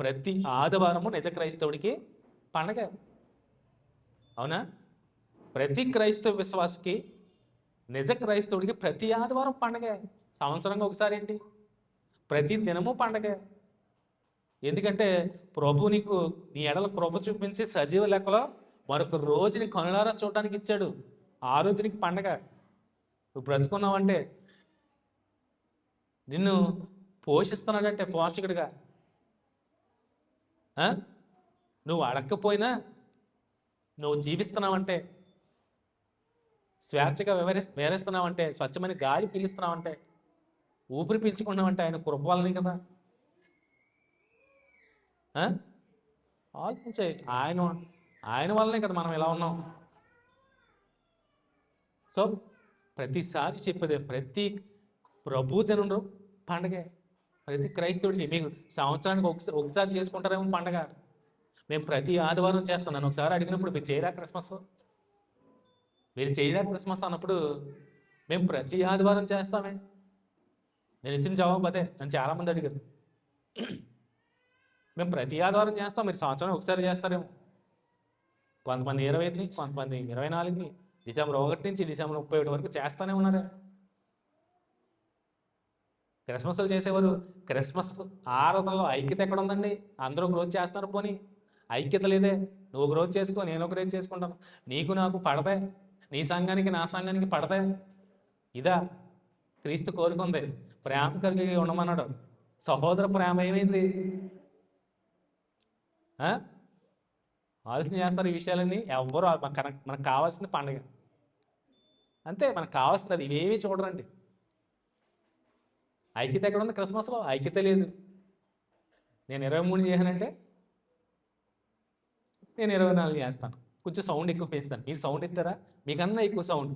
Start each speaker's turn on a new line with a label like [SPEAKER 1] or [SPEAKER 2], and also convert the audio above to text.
[SPEAKER 1] ప్రతి ఆదివారము నిజ క్రైస్తవుడికి పండగ. అవునా? ప్రతి క్రైస్తవ విశ్వాసకి, నిజ క్రైస్తవుడికి ప్రతి ఆదివారం పండగే. సంవత్సరంగా ఒకసారి ఏంటి, ప్రతి దినము పండగే. ఎందుకంటే ప్రభు నీకు నీ ఎడల కృప చూపించి సజీవ లెక్కలో మరొక రోజుని కనులారా చూడటానికి ఇచ్చాడు. ఆ రోజు నీకు పండగ. నువ్వు బ్రతుకున్నావంటే, నిన్ను పోషిస్తున్నాడంటే పోషకుడిగా, నువ్వు అడగకపోయినా నువ్వు జీవిస్తున్నావంటే, స్వేచ్ఛగా వేరేస్తున్నావంటే, స్వచ్ఛమైన గాలి పీలుస్తున్నావంటే, ఊపిరి పీల్చుకున్నావంటే ఆయన కృప వల్లనే కదా. ఆలోచించే, ఆయన వల్లనే కదా మనం ఇలా ఉన్నాం. సో ప్రతిసారి చెప్పేది, ప్రతి ప్రభు దినం పండగే. ప్రతి క్రైస్తవుడికి మీకు సంవత్సరానికి ఒకసారి చేసుకుంటారేమో పండగ. మేము ప్రతి ఆదివారం చేస్తున్నాను. ఒకసారి అడిగినప్పుడు మీరు చేయరా క్రిస్మస్, మీరు చేయరా క్రిస్మస్ అన్నప్పుడు మేము ప్రతి ఆదివారం చేస్తామే. నేను ఇచ్చిన జవాబు అదే. నన్ను చాలామంది అడిగారు, మేము ప్రతి ఆదివారం చేస్తాం, మీరు సంవత్సరం ఒకసారి చేస్తారేమో. కొంతమంది 25ని, కొంతమంది 24ని, డిసెంబర్ 1 నుంచి డిసెంబర్ 31 వరకు చేస్తూనే ఉన్నారు. క్రిస్మస్లు చేసేవారు. క్రిస్మస్ ఆరాధనలో ఐక్యత ఎక్కడ ఉందండి? అందరూ ఒక రోజు చేస్తున్నారు. పోనీ ఐక్యత లేదే. నువ్వు ఒక రోజు చేసుకో, నేను ఒక రోజు చేసుకుంటాను. నీకు నాకు పడదే, నీ సంఘానికి నా సంఘానికి పడదే. ఇదా క్రీస్తు కోరుకుంది? ప్రేమ కలిగి ఉండమన్నాడు. సహోదర ప్రేమ ఏమైంది? ఆలోచన చేస్తారు ఈ విషయాలన్నీ. ఎవ్వరు మనకు కావాల్సింది పండుగ అంతే. మనకు కావాల్సింది అది. ఇవేమీ చూడరండి. ఐక్యత ఎక్కడ ఉంది? క్రిస్మస్లో ఐక్యత లేదు. నేను 23 చేశానంటే నేను 24 చేస్తాను. కొంచెం సౌండ్ ఎక్కువ పెంచుతాను. మీరు సౌండ్ ఎత్తారా? మీకన్నా ఎక్కువ సౌండ్.